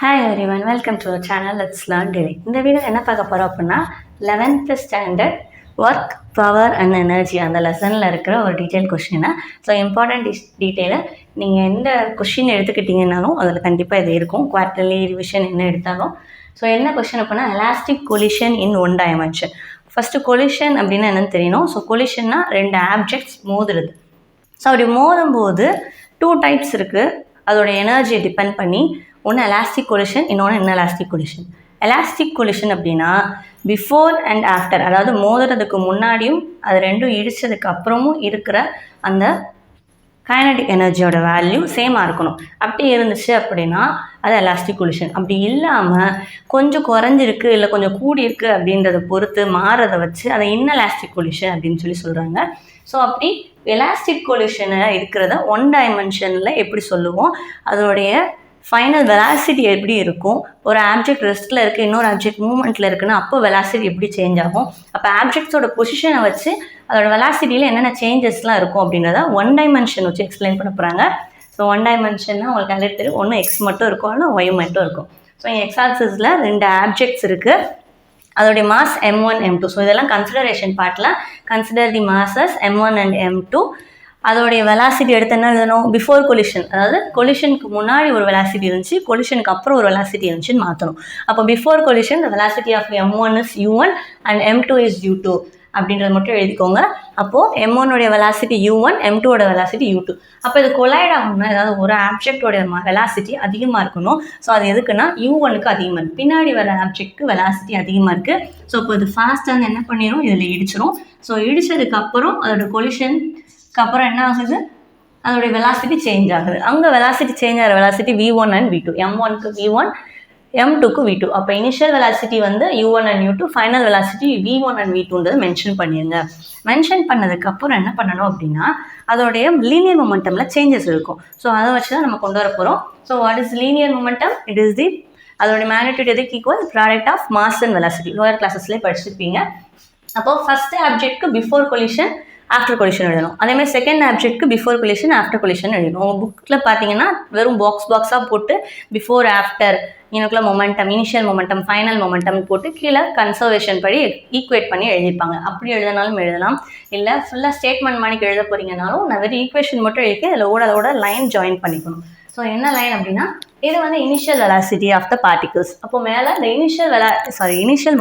Hi everyone, welcome to our channel. Let's learn daily. இந்த video என்ன பார்க்க போகிறோம் அப்படின்னா 11th standard work power and energy அந்த லெசனில் இருக்கிற ஒரு டீட்டெயில் கொஷினை. ஸோ இம்பார்ட்டன்ட் டீட்டெயிலை நீங்கள் எந்த கொஷின் எடுத்துக்கிட்டிங்கனாலும் அதில் கண்டிப்பாக இது இருக்கும். குவார்ட்டர்லி ரிவிஷன் என்ன எடுத்தாலும். ஸோ என்ன கொஷின் அப்படின்னா elastic collision in one dimension. First collision அப்படின்னா என்னென்னு தெரியணும். ஸோ கொலிஷன்னா ரெண்டு ஆப்ஜெக்ட்ஸ் மோதுறது. ஸோ அப்படி மோதும்போது 2 டைப்ஸ் இருக்குது. அதோட எனர்ஜியை டிபெண்ட் பண்ணி ஒன்று எலாஸ்டிக் கொலிஷன், இன்னொன்று இன்எலாஸ்டிக் கொலிஷன். எலாஸ்டிக் கொலிஷன் அப்படின்னா பிஃபோர் அண்ட் ஆஃப்டர், அதாவது மோதுறதுக்கு முன்னாடியும் அது ரெண்டும் இடித்ததுக்கு அப்புறமும் இருக்கிற அந்த கைனடிக் எனர்ஜியோட வேல்யூ சேமாக இருக்கணும். அப்படி இருந்துச்சு அப்படின்னா அது எலாஸ்டிக் கொலிஷன். அப்படி இல்லாமல் கொஞ்சம் குறைஞ்சிருக்கு இல்லை கொஞ்சம் கூடியிருக்கு அப்படின்றத பொறுத்து மாறதை வச்சு அதை இன்எலாஸ்டிக் கொலிஷன் அப்படின்னு சொல்லி சொல்கிறாங்க. ஸோ அப்படி எலாஸ்டிக் கொலிஷனை இருக்கிறத ஒன் டைமென்ஷனில் எப்படி சொல்லுவோம், அதோடைய ஃபைனல் வெலாசிட்டி எப்படி இருக்கும், ஒரு ஆப்ஜெக்ட் ரெஸ்ட்டில் இருக்குது இன்னொரு ஆப்ஜெக்ட் மூவ்மெண்ட்டில் இருக்குன்னா அப்போ வெலாசிட்டி எப்படி சேஞ்ச் ஆகும், அப்போ ஆப்ஜெக்ட்ஸோட பொசிஷனை வச்சு அதோட வெலாசிட்டியில் என்னென்ன சேஞ்சஸ்லாம் இருக்கும் அப்படின்றத ஒன் டைமென்ஷன் வச்சு எக்ஸ்பிளைன் பண்ண போகிறாங்க. ஸோ ஒன் டைமென்ஷன்னா உங்களுக்கு ஆல்ரெடி தெரியும், ஒன்று எக்ஸ் மட்டும் இருக்கும் இல்லை ஒய் மட்டும் இருக்கும். ஸோ எக்ஸ் ஆக்சிஸில் 2 ஆப்ஜெக்ட்ஸ் இருக்குது, அதோடைய மாஸ் m1 m2. ஸோ இதெல்லாம் கன்சிடரேஷன் பார்ட்டில் consider the masses m1 and m2. அதோடைய வெலாசிட்டி எடுத்து என்ன எழுதணும், பிஃபோர் கொலிஷன், அதாவது கொலிஷனுக்கு முன்னாடி ஒரு வெலாசிட்டி இருந்துச்சு, கொலிஷனுக்கு அப்புறம் ஒரு வெலாசிட்டி இருந்துச்சுன்னு மாற்றணும். அப்போ before collision the velocity of m1 is u1 and m2 is u2 அப்படின்றத மட்டும் எழுதிக்கோங்க. அப்போது m1 velocity u1, m2 velocity u2. அப்போ இது கொலைட் ஆகணும்னா ஏதாவது ஒரு ஆப்ஜெக்டோடைய வெலாசிட்டி அதிகமாக இருக்கணும். ஸோ அது எதுக்குன்னா u1க்கு அதிகமாக இருக்குது, பின்னாடி வர ஆப்ஜெக்ட்டுக்கு வெலாசிட்டி அதிகமாக இருக்குது. ஸோ இப்போ இது ஃபாஸ்ட்டாக என்ன பண்ணிடும், இதில் இடிச்சிடும். ஸோ இடித்ததுக்கப்புறம் அதோட கொலிஷனுக்கு அப்புறம் என்ன ஆகுது, அதோடைய வெலாசிட்டி சேஞ்ச் ஆகுது. அங்கே வெலாசிட்டி சேஞ்ச் ஆகிற வெலாசிட்டி v1 அண்ட் v2, m1க்கு v1 m2க்கு v2. அப்போ இனிஷியல் வெலாசிட்டி வந்து u1 and u2, final velocity v1 and v2ன்றது மென்ஷன் பண்ணிடுங்க. மென்ஷன் பண்ணதுக்கப்புறம் என்ன பண்ணணும் அப்படின்னா அதோடைய லீனியர் மொமெண்டமில் சேஞ்சஸ் இருக்கும். ஸோ அதை வச்சு தான் நம்ம கொண்டு வர போகிறோம். So what is linear momentum, it is the அதோடைய மேக்னிடியூட் எதுக்கு equal, product of mass and velocity. Lower கிளாஸஸ்லேயே படிச்சிருப்பீங்க. அப்போது first ஆப்ஜெக்ட்க்கு before collision after collision எழுதணும். அதேமாதிரி செகண்ட் ஆப்ஜெக்ட்க்கு பிஃபோர் கொலிஷன் ஆஃப்டர் கொலிஷன் எழுதணும். உங்கள் புக்கில் பார்த்தீங்கன்னா வெறும் பாக்ஸாக போட்டு பிஃபோர் ஆஃப்டர் எனக்குள்ள momentum, initial momentum, final momentum போட்டு கீழே கன்சர்வேஷன் படி ஈக்குவேட் பண்ணி எழுதிப்பாங்க. அப்படி எழுதினாலும் எழுதலாம், இல்லை ஃபுல்லாக ஸ்டேட்மெண்ட் மணிக்கு எழுத போகிறீங்கனாலும் நான் வெறும் ஈக்குவேஷன் மட்டும் எழுதி அதில் அதோட லைன் ஜாயின் பண்ணிக்கணும். ஸோ என்ன லைன் அப்படின்னா இது வந்து initial velocity of the particles. அப்போ மேலே இந்த initial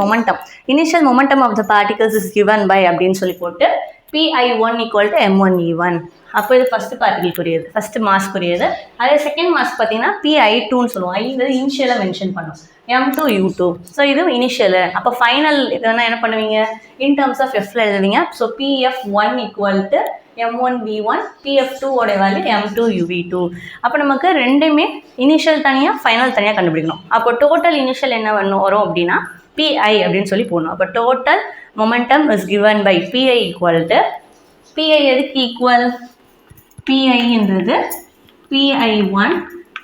momentum of the particles is given by அப்படின்னு சொல்லி போட்டு PI1 ஈக்குவல் டு m1E1. அப்போ இது ஃபஸ்ட்டு பார்ட்டிகளுக்குரியது, ஃபஸ்ட்டு மாஸ்க்குரியது. அதே செகண்ட் மாஸ்க் பார்த்தீங்கன்னா PI2ன்னு சொல்லுவோம். ஐ வந்து இனிஷியலாக மென்ஷன் பண்ணும், m2 u2. ஸோ இது இனிஷியலு. அப்போ ஃபைனல் இதெல்லாம் என்ன பண்ணுவீங்க, இன் டர்ம்ஸ் ஆஃப் எஃப்ல எழுதுவீங்க. So PF1 equal to m1v1, PF2 value m2 uv2. அப்போ நமக்கு ரெண்டுமே இனிஷியல் தனியாக ஃபைனல் தனியாக கண்டுபிடிக்கணும். அப்போ டோட்டல் இனிஷியல் என்ன வரும் அப்படின்னா PI அப்படின்னு சொல்லி போடணும். அப்போ total momentum is given by PI equal to PI எதுக்கு ஈக்குவல், PI என்றது PI1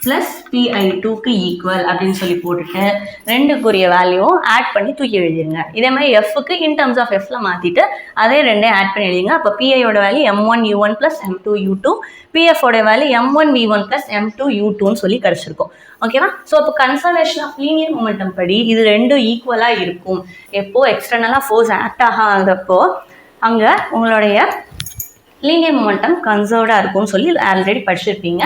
plus PI2க்கு ஈக்குவல் அப்படின்னு சொல்லி போட்டுட்டு ரெண்டுக்குரிய வேல்யூவும் ஆட் பண்ணி தூக்கி எழுதிருங்க. இதே மாதிரி எஃப்க்கு இன் டர்ம்ஸ் ஆஃப் எஃப்ல மாற்றிட்டு அதே ரெண்டையும் ஆட் பண்ணி எழுதிங்க. அப்போ PIயோட வேல்யூ m1u1 plus m2u2, PFோட வேல்யூ m1v1 plus m2u2ன்னு சொல்லி கிடச்சிருக்கும். ஓகேவா? ஸோ அப்போ கன்சர்வேஷன் ஆஃப் லீனியர் மொமெண்டம் படி இது ரெண்டும் ஈக்குவலாக இருக்கும். எப்போது எக்ஸ்டர்னலாக ஃபோர்ஸ் ஆக்ட் ஆகாதப்போ அங்கே உங்களுடைய லீனியர் மொமெண்டம் கன்சர்வ்டாக இருக்கும்னு சொல்லி ஆல்ரெடி படிச்சிருப்பீங்க.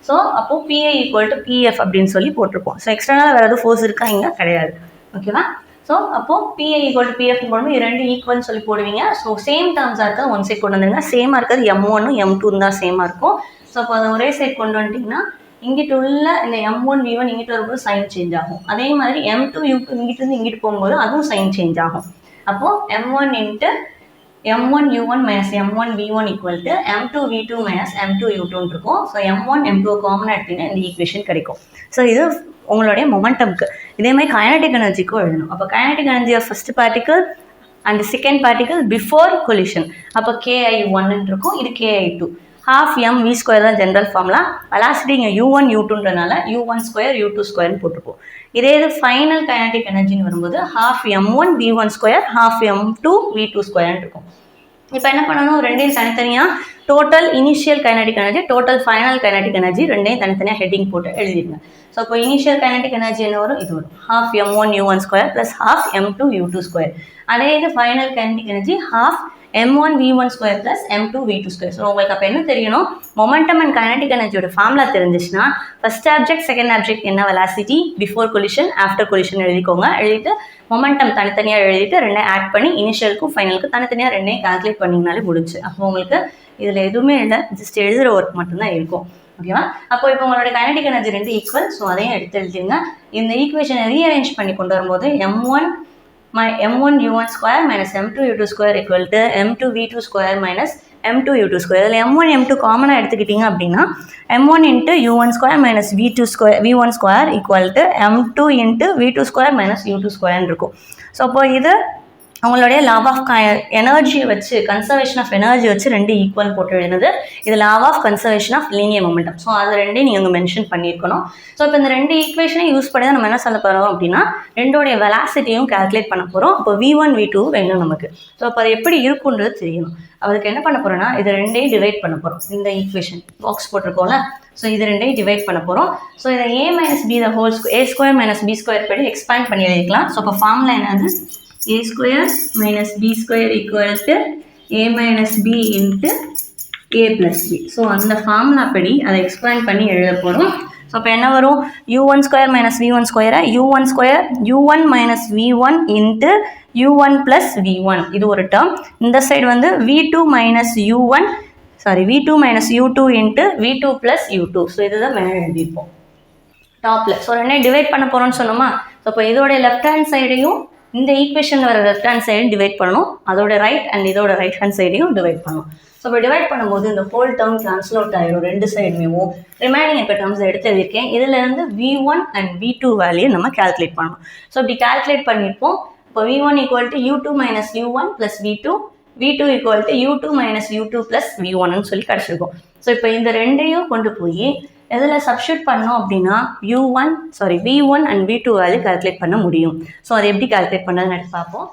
ஸோ அப்போது PI ஈக்குவல் டு PF அப்படின்னு சொல்லி போட்டிருப்போம். ஸோ எக்ஸ்டர்னலாக வேறு எதுவும் ஃபோர்ஸ் இருக்கா, இங்கே கிடையாது. ஓகேவா? ஸோ அப்போது PI ஈக்குவல் டு PF போடும்போது இது ரெண்டு ஈக்குவல்னு சொல்லி போடுவீங்க. ஸோ சேம் டேர்ம்ஸாக இருக்கிறது ஒன் சைட் கொண்டு வந்துடுங்க. சேமாக இருக்கிறது m1ம் m2 தான் சேமாக இருக்கும். ஸோ அப்போ அதை ஒரே சைட் கொண்டு வந்துட்டிங்கன்னா இங்கிட்டு உள்ள இந்த m1v1 இங்கிட்டு வரும்போது சைன் சேஞ்ச் ஆகும். அதே மாதிரி m2u2 இங்கிட்டு இருந்து இங்கிட்டு போகும்போது அதுவும் சைன் சேஞ்ச் ஆகும். அப்போது m1 into m1u1 minus m1v1 equal to m2v2 minus m2u2 இருக்கும். ஸோ m1 m2 காமனாக எடுத்தீங்கன்னா இந்த ஈக்குவேஷன் கிடைக்கும். ஸோ இது உங்களுடைய மொமெண்டம்க்கு. இதே மாதிரி கைனடிக் எனர்ஜிக்கும் எழுதணும். அப்போ kinetic energy of first particle and second particle before collision. அப்போ KI1 இருக்கும், இது KI2. half mv² தான் ஜென்ரல் ஃபார்முலா. வெலாசிட்டி இங்கே u1 u2ன்றனால u1² u2² போட்டுப்போம். இதே இது ஃபைனல் கைனடிக் எனர்ஜின்னு வரும்போது half m1 v1², half m2 v2² இருக்கும். இப்போ என்ன பண்ணணும், ரெண்டையும் தனித்தனியாக total initial kinetic energy, total final kinetic energy ரெண்டையும் தனித்தனியாக ஹெட்டிங் போட்டு எழுதிடுங்க. ஸோ இப்போ இனிஷியல் கைனடிக் எனர்ஜி என்ன வரும், இது வரும் half m1u1 square plus half m2u2 square. அதே இது final kinetic energy half m1v1 square plus m2v2 square. So உங்களுக்கு அப்போ என்ன தெரியணும், மொமெண்டம் அண்ட் கைனடிக் எனர்ஜியோட ஃபார்முலா தெரிஞ்சிச்சுன்னா ஃபர்ஸ்ட் ஆப்ஜெக்ட் செகண்ட் ஆப்ஜெக்ட் என்ன velocity, before collision after collision எழுதிக்கோங்க. எழுதிட்டு மொமெண்டம் தனித்தனியாக எழுதிட்டு ரெண்டையும் ஆட் பண்ணி இனிஷியலுக்கும் ஃபைனலுக்கும் தனித்தனியாக ரெண்டையும் கால்குலேட் பண்ணிங்கனாலே முடிஞ்சு. அப்போ உங்களுக்கு இதில் எதுவுமே இல்லை, ஜஸ்ட் எழுதுகிற ஒர்க் மட்டும்தான் இருக்கும். ஓகேவா? அப்போ இப்போ உங்களோட கைனடிக் எனர்ஜி ரெண்டு ஈக்குவல். ஸோ அதையும் எடுத்து எழுதிங்க. இந்த ஈக்குவேஷனை ரீஅரேஞ்ச் பண்ணி கொண்டு வரும்போது m1u1 square minus m2u2 square equal to m2v2 square minus m2u2 square. இதில் m1 m2 காமனாக எடுத்துக்கிட்டிங்க அப்படின்னா m1 into u1 square minus v1 square equal to m2 into v2 square minus u2 ஸ்கொயர்னு இருக்கும். ஸோ அப்போ இது அவங்களுடைய லாப் ஆஃப் எனர்ஜியை வச்சு, கன்சர்வேஷன் ஆஃப் எனர்ஜி வச்சு ரெண்டு ஈக்குவல் போட்டு எழுதுனது. இது law of conservation of linear momentum. So அது ரெண்டையும் நீங்கள் அங்கே மென்ஷன் பண்ணியிருக்கணும். ஸோ இப்போ இந்த ரெண்டு ஈக்குவேஷனையும் யூஸ் பண்ணி தான் நம்ம என்ன சொல்ல போகிறோம் அப்படின்னா ரெண்டோடைய வெலாசிட்டியும் கால்குலேட் பண்ண போகிறோம். இப்போ v1 v2 வேணும் நமக்கு. ஸோ அப்போ அது எப்படி இருக்குன்றது தெரியணும். அதுக்கு என்ன பண்ண போகிறோம்னா இது ரெண்டையும் டிவைட் பண்ண போகிறோம். இந்த ஈக்குவேஷன் பாக்ஸ் போட்டிருக்கோம்ல, ஸோ இது ரெண்டையும் டிவைட் பண்ண போகிறோம். ஸோ இதை a minus b the whole a square minus b square படி எக்ஸ்பேண்ட் பண்ணி எழுதிக்கலாம். ஸோ இப்போ ஃபார்முலா என்னது, a square minus b square equal to a minus b into a plus b. So அந்த ஃபார்முலா படி அதை எக்ஸ்பேண்ட் பண்ணி எழுத போகிறோம். ஸோ இப்போ என்ன வரும், u1 ஸ்கொயர் மைனஸ் v1 ஸ்கொயரை u1 square u1 minus v1 into u1 plus v1 இது ஒரு டேர்ம். இந்த சைடு வந்து v2 minus v2 minus u2 into v2 plus u2. So இதுதான் மேலே எழுதிப்போம் டாப்பில். ஸோ ரெண்டையும் டிவைட் பண்ண போகிறோம்னு சொன்னோமா. ஸோ இப்போ இதோடைய லெஃப்ட் ஹேண்ட் சைடையும் இந்த ஈக்குவேஷனில் வர லெஃப்ட் ஹேண்ட் சைடும் டிவைட் பண்ணணும், அதோட ரைட் அண்ட் இதோட ரைட் ஹேண்ட் சைடையும் டிவைட் பண்ணணும். ஸோ இப்போ டிவைட் பண்ணும்போது இந்த ஹோல் டேர்ம் கேன்சல் அவுட் ஆகிடும் ரெண்டு சைடுமேவும். ரிமைனிங் இருக்க டேர்ம்ஸ் எடுத்து எழுதியிருக்கேன். இதில் இருந்து v1 அண்ட் v2 வேல்யூ நம்ம கால்குலேட் பண்ணணும். ஸோ இப்படி கால்குலேட் பண்ணியிருப்போம். இப்போ v1 equal to u2 minus u1 plus v2 equal to u2 minus u2 plus v1ன்னு சொல்லி கிடச்சிருக்கும். ஸோ இப்போ இந்த ரெண்டையும் கொண்டு போய் எதில் சப்ஸ்டியூட் பண்ணோம் அப்படின்னா v1 and v2 value calculate பண்ண முடியும். ஸோ அதை எப்படி கால்குலேட் பண்ணதுன்னு எடுத்து பார்ப்போம்.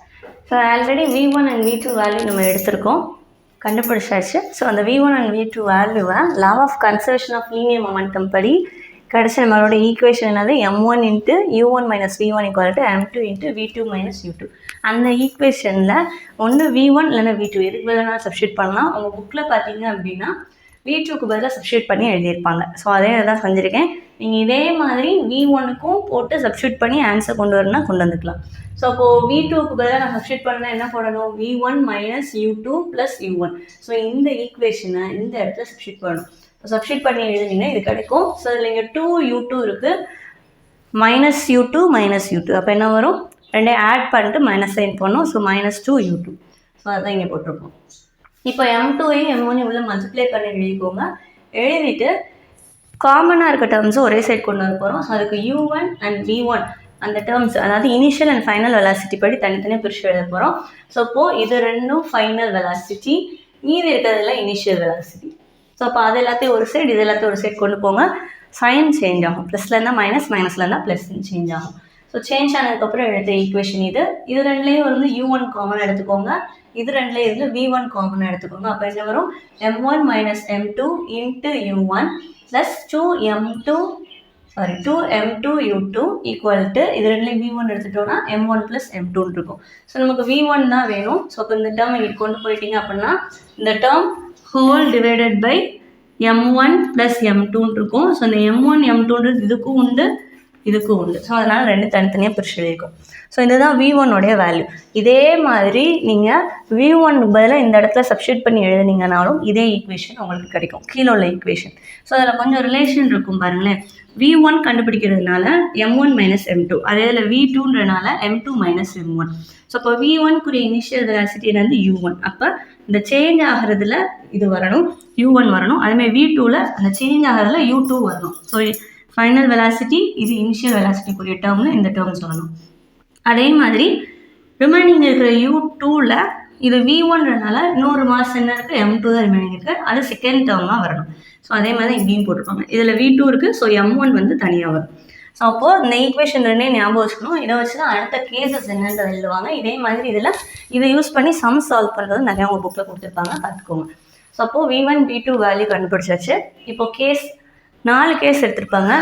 So already v1 and v2 value நம்ம எடுத்திருக்கோம், கண்டுபிடிச்சாச்சு. ஸோ அந்த v1 அண்ட் v2 வேல்யூவை law of conservation of linear momentum படி கடைசி நம்மளோட ஈக்குவேஷன் என்னது m1 into u1 minus v1 equal to m2 into v2 minus u2. அந்த ஈக்குவேஷனில் ஒன்று v1 இல்லைன்னா v2 எதுக்கு பதிலாக சப்ஸ்டியூட் பண்ணலாம். உங்கள் புக்கில் பார்த்தீங்க அப்படின்னா v2க்கு பதிலாக சப்ஸ்டியூட் பண்ணி எழுதியிருப்பாங்க. ஸோ அதே தான் செஞ்சுருக்கேன். நீங்கள் இதே மாதிரி v1க்கும் போட்டு சப்ஸ்டியூட் பண்ணி ஆன்சர் கொண்டு வரணும்னா கொண்டு வந்துக்கலாம். ஸோ அப்போது v2க்கு பதிலாக நான் சப்ஸ்டியூட் பண்ணால் என்ன போடணும், v1 minus u2 plus u1. So இந்த ஈக்குவேஷனை இந்த இடத்துல சப்ஸ்டியூட் பண்ணணும். சப்ஸ்டியூட் பண்ணி எழுதுனீங்கன்னா இது கிடைக்கும். ஸோ இதில் இங்கே 2u2 இருக்குது, மைனஸ் u2 அப்போ என்ன வரும், ரெண்டையும் ஆட் பண்ணிட்டு மைனஸ் சைன் பண்ணணும். So minus 2u2. ஸோ அதான் இங்கே போட்டிருப்போம். இப்போ m2ஐயும் m1 இவ்வளோ மல்டிப்ளை பண்ணி எழுதிக்கோங்க. எழுதிட்டு காமனாக இருக்க டேர்ம்ஸும் ஒரே சைட் கொண்டு வர போகிறோம். ஸோ அதுக்கு u1 அண்ட் v1 அந்த டேர்ம்ஸ், அதாவது இனிஷியல் அண்ட் ஃபைனல் வெலாசிட்டி படி தனித்தனியாக பிரித்து எழுத போகிறோம். ஸோ இப்போது இது ரெண்டும் ஃபைனல் வெலாசிட்டி, மீதி இருக்கிறதுல இனிஷியல் வெலாசிட்டி. ஸோ அப்போ அது எல்லாத்தையும் ஒரு சைடு, இது எல்லாத்தையும் ஒரு சைடு கொண்டு போங்க. சைன் சேஞ்ச் ஆகும், ப்ளஸ்லேருந்தா மைனஸ், மைனஸ்லேருந்தா ப்ளஸ் சேஞ்ச் ஆகும். ஸோ சேஞ்ச் ஆனதுக்கப்புறம் எடுத்த ஈக்குவேஷன் இது ரெண்டுலேயும் வந்து u1 காமன் எடுத்துக்கோங்க, இது ரெண்டுலேயும் இதில் v1 காமன் எடுத்துக்கோங்க. அப்போ என்ன வரும், m1 minus m2 into u1 plus 2m2 u2 equal to இது ரெண்டுலேயும் v1 எடுத்துட்டோம்னா m1 ப்ளஸ் m2 இருக்கும். ஸோ நமக்கு v1 தான் வேணும். ஸோ இப்போ இந்த டேர்ம் இங்கே கொண்டு போயிட்டீங்க அப்படின்னா இந்த term whole divided by m1 plus m2 இருக்கும். ஸோ இந்த m1 m2ன்றது இதுக்கும் உண்டு, இதுக்கும் உண்டு. ஸோ அதனால் ரெண்டு தனித்தனியாக பிரிச்சு எழுதிக்கும். ஸோ இதுதான் v1உடைய வேல்யூ. இதே மாதிரி நீங்கள் v1 பதிலாக இந்த இடத்துல சப்ஸ்டியூட் பண்ணி எழுதுனீங்கனாலும் இதே ஈக்குவேஷன் உங்களுக்கு கிடைக்கும், கீழே உள்ள ஈக்குவேஷன். ஸோ அதில் கொஞ்சம் ரிலேஷன் இருக்கும் பாருங்களேன். v1 கண்டுபிடிக்கிறதுனால m1 மைனஸ் m2, அதே இதில் v2ன்றனால m2 மைனஸ் m1. ஸோ இப்போ v1க்குரிய இனிஷியல் வெலாசிட்டி வந்து u1. அப்போ இந்த சேஞ்ச் ஆகிறதுல இது வரணும், u1 வரணும். அதேமாதிரி v2வில் அந்த சேஞ்ச் ஆகிறதுல u2 வரணும். ஸோ ஃபைனல் வெலாசிட்டி இது இனிஷியல் வெலாசிட்டிக்குரிய டேர்மில் இந்த டேர்ம் சொல்லணும். அதே மாதிரி ரிமைனிங் இருக்கிற u2வில் இது v1ன்றனால இன்னொரு மாஸ் என்ன இருக்குது, m2 தான் ரிமைனிங் இருக்குது, அது செகண்ட் டேர்மாக வரணும். ஸோ அதே மாதிரி தான் இங்கேயும் போட்டிருப்பாங்க. இதில் v2 இருக்குது, ஸோ m1 வந்து தனியாக வரும். ஸோ அப்போது இந்த ஈக்குவேஷன் ரெண்டே ஞாபகம் வச்சுக்கணும். இதை வச்சு தான் அடுத்த கேசஸ் என்னன்றது எழுதுவாங்க. இதே மாதிரி இதில் இதை யூஸ் பண்ணி சம் சால்வ் பண்ணுறது நிறையா உங்கள் புக்கில் கொடுத்துருப்பாங்க, பார்த்துக்கோங்க. ஸோ அப்போது v1 v2 வேல்யூ கண்டுபிடிச்சாச்சு. இப்போது கேஸ் 4 கேஸ் எடுத்திருப்பாங்க.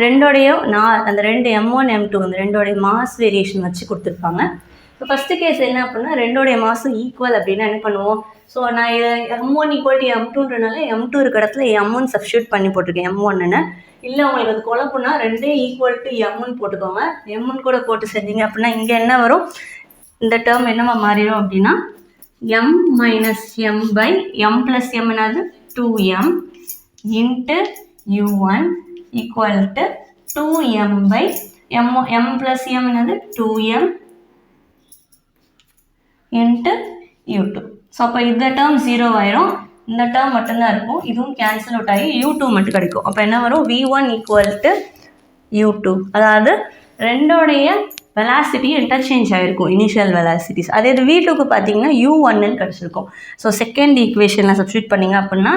ரெண்டோடையும் அந்த ரெண்டு M1 M2 அந்த ரெண்டோடைய மாஸ் வேரியேஷன் வச்சு கொடுத்துருப்பாங்க. இப்போ ஃபஸ்ட்டு கேஸ் என்ன அப்படின்னா ரெண்டோடைய மாஸும் ஈக்குவல் அப்படின்னா என்ன பண்ணுவோம்? ஸோ நான் இதை M1 = M2ன்றனால M2 இருக்க இடத்துல M1 சப்ஸ்டியூட் பண்ணி போட்டிருக்கேன் M1ன்னு. இல்லை உங்களுக்கு அது குழப்புனா ரெண்டே ஈக்குவல் டு M1 போட்டுக்கோங்க. M1 கூட போட்டு செஞ்சீங்க அப்படின்னா இங்கே என்ன வரும்? இந்த டேர்ம் என்னவா மாறிடும் அப்படின்னா M - M by M plus M என்னது 2M into U1 equal to 2M by M plus M என்னது 2M into U2. ஸோ அப்போ இந்த டேர்ம் 0 ஆயிரும், இந்த டேர்ம் மட்டும்தான் இருக்கும், இதுவும் கேன்சல் அவுட் ஆகி U2 மட்டும் கிடைக்கும். அப்போ என்ன வரும்? V1 equal to U2. அதாவது ரெண்டோடைய வெலாசிட்டி இன்டர்சேஞ்ச் ஆகிருக்கும், இனிஷியல் வெலாசிட்டிஸ். அதே இது V2க்கு பார்த்தீங்கன்னா U1ன்னு கிடச்சிருக்கும். ஸோ செகண்ட் ஈக்குவேஷனில் சப்ஸ்டியூட் பண்ணிங்க அப்படின்னா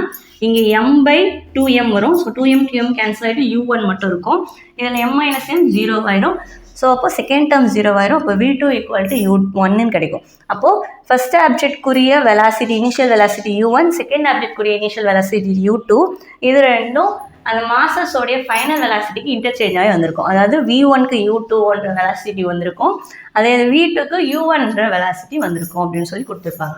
இங்கே M/2M வரும். ஸோ 2M 2M கேன்சல் ஆகிட்டு U1 மட்டும் இருக்கும். இதில் M - M 0 ஆயிரும். ஸோ அப்போ செகண்ட் டேர்ம் 0 ஆயிரும். அப்போ V2 = U1ன்னு கிடைக்கும். அப்போது ஃபஸ்ட் ஆப்ஜெக்ட்குரிய velocity initial velocity U1, second ஆப்ஜெக்ட்குரிய இனிஷியல் வெலாசிட்டி U2. இது ரெண்டும் அந்த மாசஸோடைய ஃபைனல் வெலாசிட்டிக்கு இன்டர்சேஞ்ச் ஆகி வந்திருக்கும். அதாவது V1க்கு U2ன்ற வெலாசிட்டி வந்திருக்கும், அதே V2க்கு U1ன்ற வெலாசிட்டி வந்திருக்கும் அப்படின்னு சொல்லி கொடுத்துருப்பாங்க.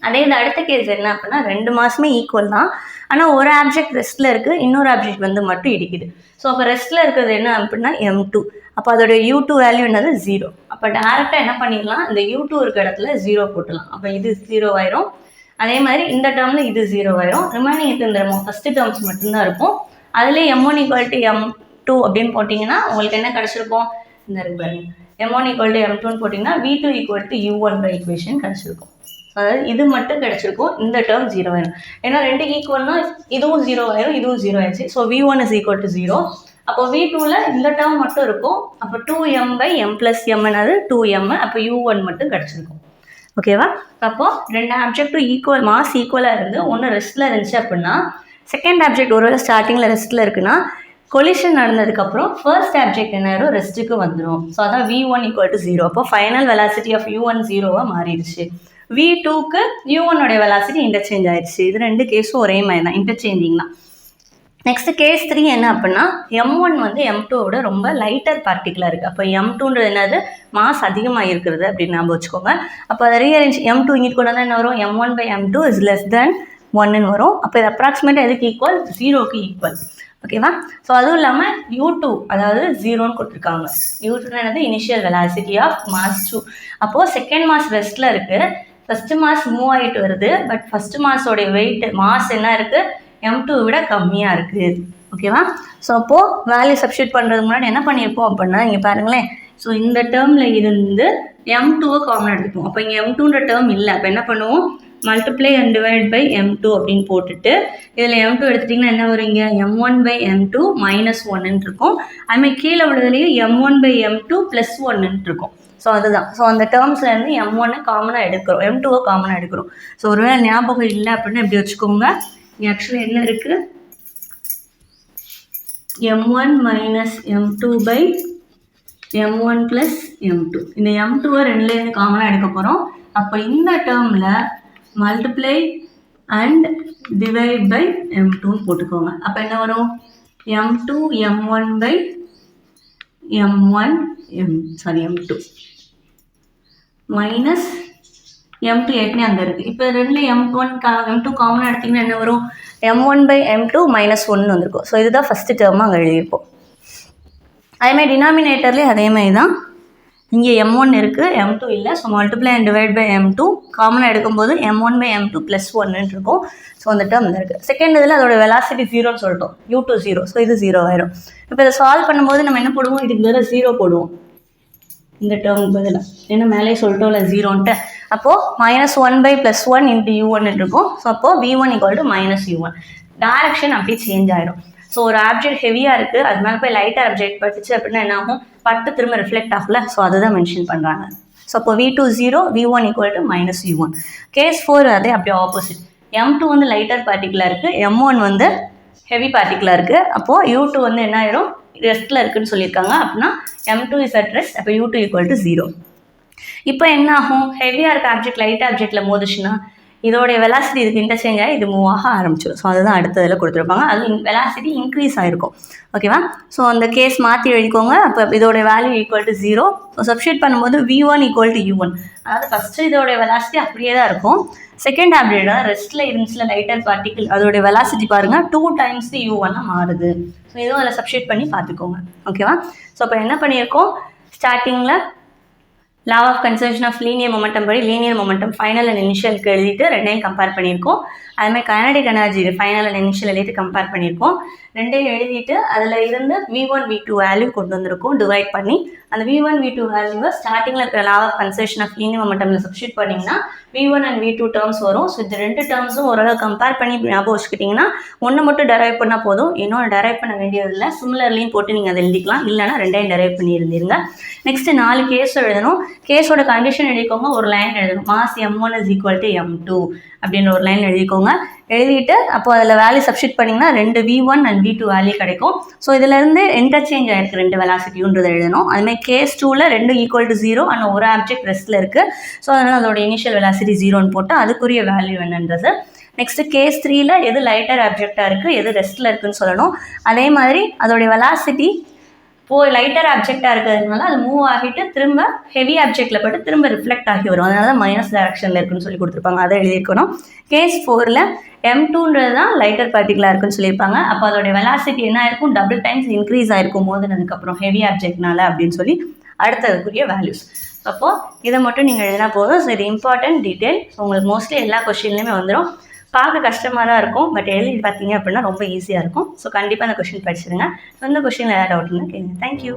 அதே இது அடுத்த கேஸ் என்ன அப்படின்னா ரெண்டு மாசமே ஈக்குவல் தான், ஆனால் ஒரு ஆப்ஜெக்ட் ரெஸ்ட்டில் இருக்குது, இன்னொரு ஆப்ஜெக்ட் மட்டும் இடிக்குது. ஸோ அப்போ ரெஸ்ட்டில் இருக்கிறது என்ன அப்படின்னா M2. அப்போ அதோடைய U2 வேல்யூ என்னது 0. அப்போ டேரெக்டாக என்ன பண்ணிடலாம்? இந்த U2 இருக்க இடத்துல 0 போட்டுடலாம். அப்போ இது 0 ஆயிரும். அதே மாதிரி இந்த டேர்மில் இது 0 ஆயிரும். ரிமைனிங் இந்த ஃபஸ்ட்டு டேர்ம்ஸ் மட்டும்தான் இருக்கும். அதுலேயே M1 = M2 அப்படின்னு போட்டிங்கன்னா உங்களுக்கு என்ன கிடச்சிருக்கும்? இந்த இருக்கு M1 = M2ன்னு போட்டிங்கன்னா V2 = U1 ஈக்குவேஷன் கிடச்சிருக்கும். அதாவது இது மட்டும் கிடச்சிருக்கும், இந்த டேர்ம் 0 ஆயிரும். ஏன்னா ரெண்டு ஈக்குவல்னா இதுவும் 0 ஆயிரும், இதுவும் 0 ஆயிடுச்சு. So V1 = 0. அப்போ V2ல இந்த டேர்ம் மட்டும் இருக்கும். அப்போ 2M by M plus M என்னது 2M. அப்போ U1 மட்டும் கிடச்சிருக்கும். ஓகேவா? அப்போ ரெண்டு ஆப்ஜெக்டும் ஈக்குவல் மாஸ் ஈக்குவலாக இருந்து ஒன்று ரெஸ்ட்டில் இருந்துச்சு அப்படின்னா செகண்ட் ஆப்ஜெக்ட் ஒருவேளை ஸ்டார்டிங்கில் ரெஸ்ட்டில் இருக்குன்னா கொலிஷன் நடந்ததுக்கப்புறம் ஃபர்ஸ்ட் ஆப்ஜெக்ட் என்ன ஆயிரும்? ரெஸ்ட்டுக்கு வந்துடும். ஸோ அதான் V1 = 0. அப்போ ஃபைனல் வெலாசிட்டி ஆஃப் U1 0-ஆக மாறிடுச்சு. V2க்கு U1உடைய வெலாசிட்டி இன்டர்சேஞ்ச் ஆயிடுச்சு. இது ரெண்டு கேஸும் ஒரே மாதிரி தான், இன்டர்சேஞ்சிங் தான். நெக்ஸ்ட் கேஸ் 3 என்ன அப்படின்னா M1 M2-ஓட ரொம்ப லைட்டர் பார்ட்டிக்கலாக இருக்குது. அப்போ M2ன்றது என்னது? மாஸ் அதிகமாக இருக்கிறது அப்படின்னு ஞாபகம் வச்சுக்கோங்க. அப்போ அதை ரீஅரேஞ்ச் M2 இங்கிட்டு கொண்டு வந்தால் என்ன வரும்? M1/M2 is less than 1ன்னு வரும். அப்போ இது அப்ராக்சிமேட்டாக எதுக்கு ஈக்குவல்? 0க்கு ஈக்குவல். ஓகேவா? ஸோ அதுவும் இல்லாமல் U2 அதாவது 0ன்னு கொடுத்துருக்காங்க. U2 என்னது? Initial velocity of mass 2. அப்போது செகண்ட் மாஸ் ரெஸ்ட்டில் இருக்குது, ஃபஸ்ட்டு மாஸ் மூவ் ஆகிட்டு வருது. பட் ஃபஸ்ட்டு மாஸோடைய வெயிட் மாஸ் என்ன இருக்குது? M2 விட கம்மியாக இருக்குது. ஓகேவா? ஸோ அப்போது வேல்யூ சப்ஸ்டியூட் பண்ணுறதுக்கு முன்னாடி என்ன பண்ணியிருப்போம் அப்படின்னா இங்கே பாருங்களேன். ஸோ இந்த டேர்மில் இருந்து M2-வை காமன் எடுத்துப்போம். அப்போ இங்கே M2ன்ற டேர்ம் இல்லை. அப்போ என்ன பண்ணுவோம்? Multiply and divide by M2 அப்படின்னு போட்டுட்டு இதில் M2 எடுத்துட்டிங்கன்னா என்ன வருங்க? M1/M2 -1ன்னு இருக்கும். அதுமாதிரி கீழே உள்ளதுலேயே M1/M2 +1ன்னு இருக்கும். ஸோ அதுதான். ஸோ அந்த டேர்ம்ஸ்லேருந்து M1 காமனாக எடுக்கிறோம், M2-வை காமனாக எடுக்கிறோம். ஸோ ஒருவேளை ஞாபகம் இல்லை அப்படின்னா இப்படி வச்சுக்கோங்க. இங்கே ஆக்சுவலி என்ன இருக்குது? M1 - M2/M1 + M2. இந்த M2-வை ரெண்டுலேருந்து காமனாக எடுக்க போகிறோம். அப்போ இந்த டேர்மில் மல்டிப்ளை அண்ட் டிவைட் பை M2ன்னு போட்டுக்கோங்க. அப்போ என்ன வரும்? M2 M2 மைனஸ் M2 ஏற்கனவே அங்கே இருக்குது. இப்போ ரெண்டுல M2 காமனாக எடுத்திங்கன்னா என்ன வரும்? M1/M2 -1 வந்திருக்கும். ஸோ இதுதான் ஃபஸ்ட்டு டேர்மாக அங்கே எழுதியிருப்போம். அதேமாதிரி டினாமினேட்டர்லேயே அதே மாதிரி தான். இங்கே M1 இருக்குது, M2 இல்லை. So multiply and divide by M2 காமனாக எடுக்கும்போது M1/M2 +1ன்னு இருக்கும். ஸோ அந்த டேர்ம் தான் இருக்குது. செகண்ட் இதில் அதோட வெலாசிட்டி 0ன்னு சொல்லிட்டோம், U2 0. ஸோ இது 0 ஆயிரும். இப்போ இதை சால்வ் பண்ணும்போது நம்ம என்ன போடுவோம்? இதுக்கு பதிலாக 0 போடுவோம் இந்த டேர்முக்கு பதிலாக. ஏன்னா மேலே சொல்லிட்டோம்ல 0ன்ட்டு. அப்போது -1/+1 × U1 இருக்கும். ஸோ அப்போது V1 = -U1. டைரக்ஷன் அப்படியே சேஞ்ச் ஆகிடும். ஸோ ஒரு ஆப்ஜெக்ட் ஹெவியாக இருக்குது, அது மேலே போய் லைட்டாக ஆப்ஜெக்ட் பட்டுச்சு அப்படின்னா என்ன ஆகும்? பட்டு திரும்ப ரிஃப்ளெக்ட் ஆகல. ஸோ அதுதான் மென்ஷன் பண்ணுறாங்க. ஸோ அப்போ V2 0, V1 = -U1. கேஸ் 4 அதே அப்படியே ஆப்போசிட். M2 லைட்டர் பார்ட்டிக்கலாக இருக்குது, M1 ஹெவி பார்ட்டிக்கலாக இருக்குது. அப்போது U2 என்ன ஆயிரும்? ரெஸ்ட்டில் இருக்குதுன்னு சொல்லியிருக்காங்க. அப்படின்னா M2 is at rest. அப்போ U2 = 0. இப்போ என்ன ஆகும்? ஹெவியாக இருக்க ஆப்ஜெக்ட் லைட் ஆப்ஜெக்டில் மோதிச்சுன்னா இதோடைய வெலாசிட்டி இதுக்கு இன்டர்சேஞ்ச் ஆகி இது மூவ் ஆக ஆரம்பிச்சிடும். ஸோ அதுதான் அடுத்ததில் கொடுத்துருப்பாங்க. அது வெலாசிட்டி இன்க்ரீஸ் ஆகிருக்கும். ஓகேவா? ஸோ அந்த கேஸ் மாற்றி எழுதிக்கோங்க. அப்போ இதோட வேல்யூ ஈக்குவல் டு 0. சப்ஸ்டியூட் பண்ணும்போது v1 ஈக்குவல் டு u1. அதாவது ஃபஸ்ட்டு இதோடைய வெலாசிட்டி அப்படியே தான் இருக்கும். செகண்ட் ஆப்டேட் தான் ரெஸ்ட்டில் இருந்துச்சுல லைட்டர் பார்ட்டிகிள், அதோடைய வெலாசிட்டி பாருங்கள் 2 டைம்ஸ் u1 மாறுது. ஸோ இதுவும் அதில் சப்ஸ்டியூட் பண்ணி பார்த்துக்கோங்க. ஓகேவா? ஸோ அப்போ என்ன பண்ணியிருக்கோம், ஸ்டார்டிங்கில் law of conservation of linear momentum படி லீனியர் மொமெண்டம் ஃபைனல் அண்ட் இனிஷியலுக்கு எழுதிட்டு ரெண்டையும் கம்பேர் பண்ணியிருக்கோம். அதுமாதிரி kinetic energy final and initial எழுதிட்டு கம்பேர் பண்ணியிருக்கோம். ரெண்டையும் எழுதிட்டு அதில் இருந்து v1 v2 வேல்யூ கொண்டு வந்திருக்கோம் டிவைட் பண்ணி. அந்த v1 v2 வேல்யூவை ஸ்டார்டிங்கில் இருக்கிற law of conservation of linear மொமெண்டமில் சப்ஸ்டியூட் பண்ணிங்கன்னா v1 அண்ட் v2 டேர்ம்ஸ் வரும். ஸோ இந்த 2 டேர்ம்ஸும் ஓரளவு கம்பேர் பண்ணி ஞாபகம் வச்சுக்கிட்டிங்கன்னா ஒன்று மட்டும் டெரைவ் பண்ணால் போதும், இன்னொன்று டெரைவ் பண்ண வேண்டியதில்லை. சிமிலர்லியும் போட்டு நீங்கள் அதை எழுதிக்கலாம், இல்லைனா ரெண்டையும் டெரைவ் பண்ணி எழுதிருங்க. நெக்ஸ்ட்டு 4 கேஸ் எழுதணும். கேஸோட கண்டிஷன் எழுதிக்கோங்க, ஒரு லைன் எழுதணும். Mass m1 is equal to m2 அப்படின்ற ஒரு லைன் எழுதிக்கோங்க. எழுதிட்டு அப்போ அதில் வேல்யூ சப்ஸ்டியூட் பண்ணிங்கன்னா 2 v1 அண்ட் v2 வேல்யூ கிடைக்கும். ஸோ இதிலேருந்து இன்டர்சேஞ்ச் ஆகிருக்கு 2 வெலாசிட்டின்றதை எழுதணும். அதுமாதிரி கேஸ் 2ல் 2 ஈக்குவல் டு 0 ஆனால் ஒரு ஆப்ஜெக்ட் ரெஸ்ட்டில் இருக்குது. ஸோ அதனால் அதோட இனிஷியல் வெலாசிட்டி 0ன்னு போட்டு அதுக்குரிய வேல்யூ என்னன்றது. நெக்ஸ்ட்டு கேஸ் 3ல் எது லைட்டர் ஆப்ஜெக்டாக இருக்குது எது ரெஸ்ட்டில் இருக்குதுன்னு சொல்லணும். அதே மாதிரி அதோடைய வெலாசிட்டி லைட்டர் ஆப்ஜெக்டாக இருக்கிறதுனால அது மூவ் ஆகிட்டு திரும்ப ஹெவி ஆப்ஜெக்டில் போய்ட்டு திரும்ப ரிஃப்ளெக்ட் ஆகி வரும். அதனால தான் மைனஸ் டைரக்ஷனில் இருக்குன்னு சொல்லி கொடுத்துருப்பாங்க, அதை எழுதியிருக்கணும். கேஸ் 4ல் m2ன்றது தான் லைட்டர் பார்ட்டிகலாக இருக்குன்னு சொல்லியிருப்பாங்க. அப்போ அதோடைய வெலாசிட்டி என்ன ஆயிருக்கும், டபுள் டைம்ஸ் இன்க்ரீஸ் ஆகிருக்கும் மோதினதுக்கப்புறம் ஹெவி ஆப்ஜெக்ட்னால அப்படின்னு சொல்லி அடுத்ததுக்குரிய வேல்யூஸ். அப்போது இதை மட்டும் நீங்கள் எழுதினா போதும். ஸோ இது இம்பார்ட்டன்ட் டீட்டெயில். ஸோ உங்களுக்கு மோஸ்ட்லி எல்லா கொஸ்டின்லையுமே வந்துடும். பார்க்க கஷ்டமாக தான் இருக்கும், பட் எழுதி பார்த்தீங்க அப்படின்னா ரொம்ப ஈஸியாக இருக்கும். ஸோ கண்டிப்பாக அந்த கொஸ்டின் படிச்சிருங்க. ஸோ இந்த கொஸ்டினில் ஏதாவது டவுட்னா கேளுங்க. தேங்க்யூ.